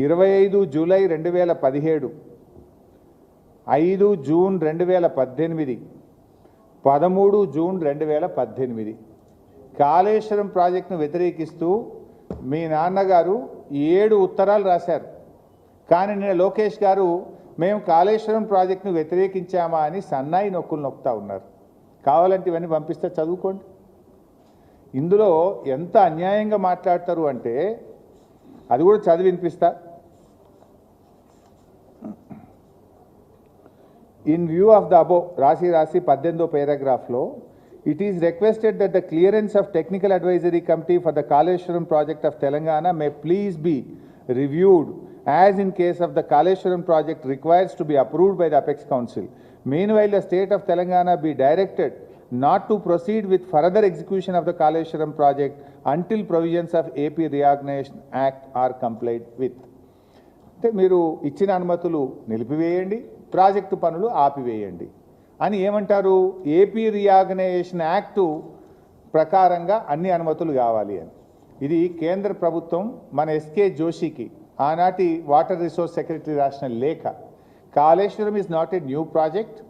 25 July 2017, 5 June 2018, 13 June 2018 Kaleshwaram ప్రాజెక్టును వ్యతిరేకిస్తూ మీ నాన్నగారు 7 ఉత్తరాలు రాశారు. కానీ నిన్న లోకేష్ గారు మేము కాళేశ్వరం ప్రాజెక్టును వ్యతిరేకించామా అని సన్నాయి నొక్కులు నొక్కుతా ఉన్నారు. కావాలంటే ఇవన్నీ పంపిస్తే చదువుకోండి. ఇందులో ఎంత అన్యాయంగా మాట్లాడతారు అంటే అది కూడా చదివి వినిపిస్తా. In view of the above, రాసి 18వ paragraphలో it is requested that the clearance of technical advisory committee for the Kaleshwaram project of Telangana may please be reviewed as in case of the Kaleshwaram project requires to be approved by the Apex Council. Meanwhile, the state of Telangana be directed not to proceed with further execution of the Kaleshwaram project until provisions of AP Reorganization Act are complied with. అంటే మీరు ఇచ్చిన అనుమతులు నిలిపివేయండి, project పనులు ఆపివేయండి అని ఏమంటారు? AP reorganisation act ప్రకారంగా అన్ని అనుమతులు కావాలి అని. ఇది కేంద్ర ప్రభుత్వం మన ఎస్కే జోషికి ఆనాటి వాటర్ రిసోర్స్ సెక్రటరీ రాసిన లేఖ. Kaleshwaram is not a new project,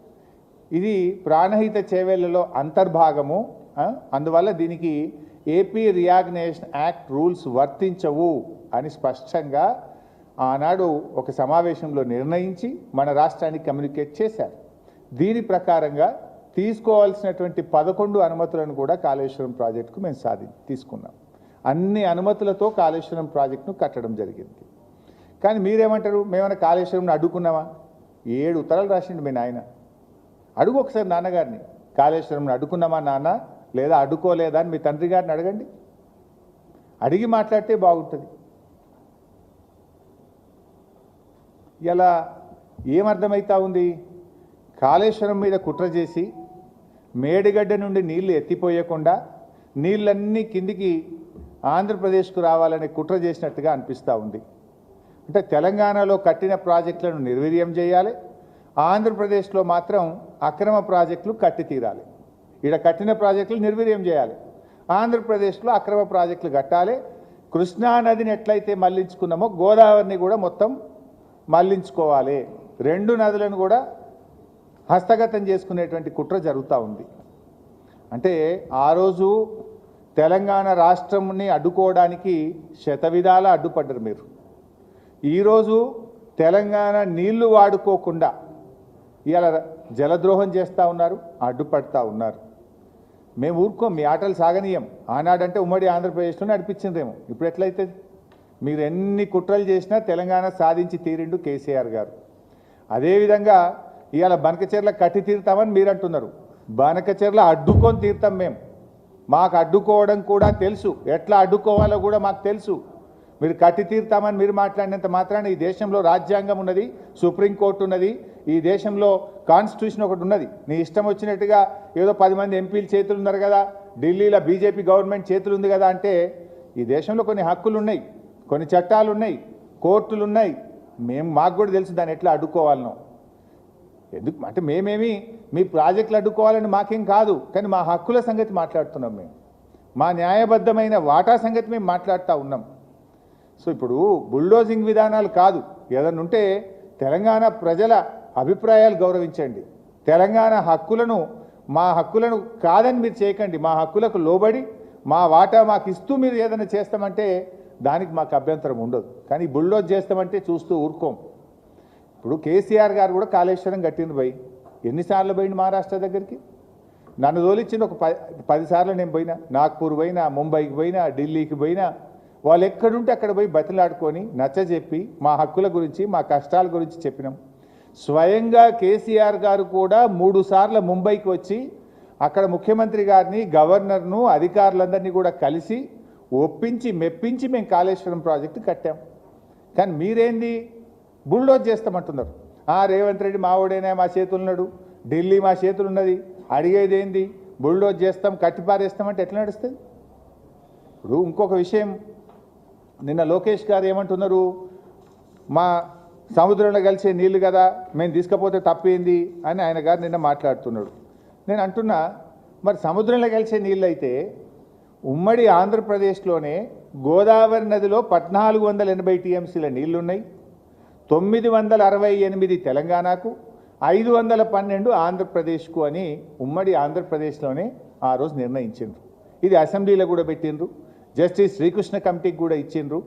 ఇది ప్రాణహిత చేవేళ్లలో అంతర్భాగము. అందువల్ల దీనికి ఏపీ రీఆర్గనైజేషన్ యాక్ట్ రూల్స్ వర్తించవు అని స్పష్టంగా ఆనాడు ఒక సమావేశంలో నిర్ణయించి మన రాష్ట్రానికి కమ్యూనికేట్ చేశారు. దీని ప్రకారంగా తీసుకోవాల్సినటువంటి 11 అనుమతులను కూడా కాళేశ్వరం ప్రాజెక్టుకు మేము తీసుకున్నాం. అన్ని అనుమతులతో కాళేశ్వరం ప్రాజెక్టును కట్టడం జరిగింది. కానీ మీరేమంటారు? మేమైనా కాళేశ్వరంను అడ్డుకున్నామా? 7 ఉత్తరాలు రాసిండు మీ నాయన. అడుగు ఒకసారి నాన్నగారిని, కాళేశ్వరంను అడ్డుకున్నామా నాన్న, లేదా అడ్డుకోలేదా అని మీ తండ్రి గారిని అడగండి. అడిగి మాట్లాడితే బాగుంటుంది. ఇలా ఏమర్థమవుతా ఉంది? కాళేశ్వరం మీద కుట్ర చేసి మేడిగడ్డ నుండి నీళ్లు ఎత్తిపోయకుండా నీళ్ళన్నీ కిందికి ఆంధ్రప్రదేశ్కు రావాలని కుట్ర చేసినట్టుగా అనిపిస్తూ ఉంది. అంటే తెలంగాణలో కట్టిన ప్రాజెక్టులను నిర్వీర్యం చేయాలి, ఆంధ్రప్రదేశ్లో మాత్రం అక్రమ ప్రాజెక్టులు కట్టి తీరాలి. ఇక్కడ కట్టిన ప్రాజెక్టులు నిర్వీర్యం చేయాలి, ఆంధ్రప్రదేశ్లో అక్రమ ప్రాజెక్టులు కట్టాలి. కృష్ణానదిని ఎట్లయితే మళ్లించుకున్నామో గోదావరిని కూడా మొత్తం మళ్లించుకోవాలి. 2 నదులను కూడా హస్తగతం చేసుకునేటువంటి కుట్ర జరుగుతూ ఉంది. అంటే ఆ రోజు తెలంగాణ రాష్ట్రంని అడ్డుకోవడానికి శతవిధాల అడ్డుపడ్డారు మీరు. ఈరోజు తెలంగాణ నీళ్లు వాడుకోకుండా ఇవాళ జలద్రోహం చేస్తూ ఉన్నారు, అడ్డుపడతా ఉన్నారు. మేము ఊరుకోం, మీ ఆటలు సాగనీయం. ఆనాడంటే ఉమ్మడి ఆంధ్రప్రదేశ్లో నడిపించిందేమో, ఇప్పుడు ఎట్లయితే? మీరు ఎన్ని కుట్రలు చేసినా తెలంగాణ సాధించి తీరిండు కేసీఆర్ గారు. అదేవిధంగా ఇవాళ బనకచెర్ల కట్టి తీరుతామని మీరు అంటున్నారు. బనకచెర్ల అడ్డుకొని తీరుతాం మేము. మాకు అడ్డుకోవడం కూడా తెలుసు, ఎట్లా అడ్డుకోవాలో కూడా మాకు తెలుసు. మీరు కట్టి తీరుతామని మీరు మాట్లాడినంత మాత్రాన ఈ దేశంలో రాజ్యాంగం ఉన్నది, సుప్రీంకోర్టు ఉన్నది, ఈ దేశంలో కాన్స్టిట్యూషన్ ఒకటి ఉన్నది. నీ ఇష్టం వచ్చినట్టుగా ఏదో 10 మంది ఎంపీలు చేతులు ఉన్నారు కదా, ఢిల్లీలో బీజేపీ గవర్నమెంట్ చేతులు ఉంది కదా అంటే, ఈ దేశంలో కొన్ని హక్కులు ఉన్నాయి, కొన్ని చట్టాలు ఉన్నాయి, కోర్టులు ఉన్నాయి. మాకు కూడా తెలుసు దాన్ని ఎట్లా అడ్డుకోవాలనో. ఎందుకు అంటే మేమేమి మీ ప్రాజెక్టులు అడ్డుకోవాలని మాకేం కాదు, కానీ మా హక్కుల సంగతి మాట్లాడుతున్నాం. మేము మా న్యాయబద్ధమైన వాటా సంగతి మేము మాట్లాడుతూ ఉన్నాం. సో ఇప్పుడు బుల్డోజింగ్ విధానాలు కాదు, ఏదన్నా ఉంటే తెలంగాణ ప్రజల అభిప్రాయాలు గౌరవించండి. తెలంగాణ హక్కులను, మా హక్కులను కాదని మీరు చేయకండి. మా హక్కులకు లోబడి మా వాటా మాకు ఇస్తూ మీరు ఏదైనా చేస్తామంటే దానికి మాకు అభ్యంతరం ఉండదు. కానీ బుల్డోజ్ చేస్తామంటే చూస్తూ ఊరుకోం. ఇప్పుడు కేసీఆర్ గారు కూడా కాళేశ్వరం కట్టింది పోయి ఎన్నిసార్లు పోయింది మహారాష్ట్ర దగ్గరికి? నన్ను తోలిచ్చింది ఒక 10 సార్లు నేను పోయినా. నాగ్పూర్ పోయినా, ముంబైకి పోయినా, ఢిల్లీకి పోయినా. వాళ్ళు ఎక్కడుంటే అక్కడ పోయి బతిలాడుకొని నచ్చజెప్పి మా హక్కుల గురించి, మా కష్టాల గురించి చెప్పినాం. స్వయంగా కేసీఆర్ గారు కూడా 3 సార్లు ముంబైకి వచ్చి అక్కడ ముఖ్యమంత్రి గారిని, గవర్నర్ను, అధికారులందరినీ కూడా కలిసి ఒప్పించి మెప్పించి మేము కాళేశ్వరం ప్రాజెక్టు కట్టాం. కానీ మీరేంది బుల్డోజ్ చేస్తామంటున్నారు. రేవంత్ రెడ్డి మావోడైనా మా చేతులున్నాడు, ఢిల్లీ మా చేతులున్నది, అడిగేది ఏంది? బుల్డోజ్ చేస్తాం, కట్టిపారేస్తామంటే ఎట్లా నడుస్తుంది? ఇప్పుడు ఇంకొక విషయం, నిన్న లోకేష్ గారు ఏమంటున్నారు? మా సముద్రంలో కలిసే నీళ్లు కదా, మేము తీసుకపోతే తప్పేంది అని ఆయన గారు నిన్న మాట్లాడుతున్నాడు. నేను అంటున్నా, మరి సముద్రంలో కలిసే నీళ్ళు అయితే ఉమ్మడి ఆంధ్రప్రదేశ్లోనే గోదావరి నదిలో 1480 టీఎంసీల నీళ్లున్నాయి. 968 తెలంగాణకు, 512 ఆంధ్రప్రదేశ్కు అని ఉమ్మడి ఆంధ్రప్రదేశ్లోనే ఆ రోజు నిర్ణయించిండ్రు. ఇది అసెంబ్లీలో కూడా పెట్టిండ్రు, జస్టిస్ శ్రీకృష్ణ కమిటీకి కూడా ఇచ్చిండ్రు,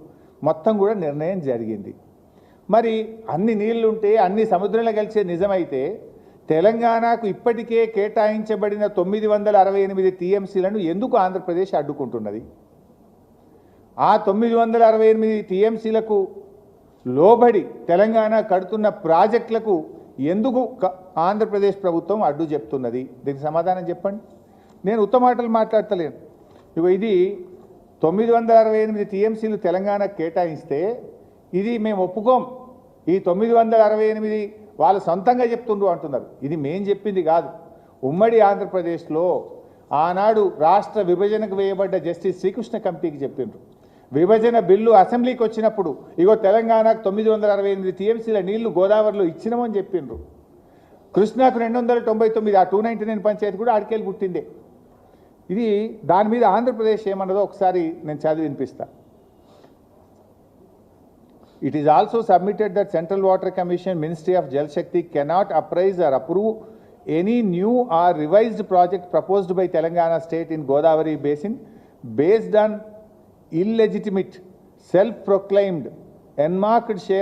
మొత్తం కూడా నిర్ణయం జరిగింది. మరి అన్ని నీళ్లుంటే అన్ని సముద్రంలో కలిసే నిజమైతే తెలంగాణకు ఇప్పటికే కేటాయించబడిన 968 టీఎంసీలను ఎందుకు ఆంధ్రప్రదేశ్ అడ్డుకుంటున్నది? ఆ 968 టీఎంసీలకు లోబడి తెలంగాణ కడుతున్న ప్రాజెక్టులకు ఎందుకు ఆంధ్రప్రదేశ్ ప్రభుత్వం అడ్డు చెప్తున్నది? దీనికి సమాధానం చెప్పండి. నేను ఉత్తమాటలు మాట్లాడతలేను. ఇగో ఇది 968 టీఎంసీలు తెలంగాణకు కేటాయిస్తే ఇది మేము ఒప్పుకోం, ఈ 968 వాళ్ళు సొంతంగా చెప్తుండ్రు అంటున్నారు. ఇది మేం చెప్పింది కాదు. ఉమ్మడి ఆంధ్రప్రదేశ్లో ఆనాడు రాష్ట్ర విభజనకు వేయబడ్డ జస్టిస్ శ్రీకృష్ణ కమిటీకి చెప్పిండ్రు. విభజన బిల్లు అసెంబ్లీకి వచ్చినప్పుడు ఇగో తెలంగాణకు 968 టీఎంసీల నీళ్లు గోదావరిలో ఇచ్చినామని చెప్పిండ్రు. కృష్ణాకు 299, ఆ 299 పంచాయతీ కూడా ఆడికెళ్ళి పుట్టిందే. ఇది దాని మీద ఆంధ్రప్రదేశ్ ఏమన్నదో ఒకసారి నేను చదివి వినిపిస్తా. It is also submitted that Central Water Commission, Ministry of Jal Shakti cannot appraise or approve any new or revised project proposed by Telangana state in Godavari basin based on illegitimate, self-proclaimed, enmarked share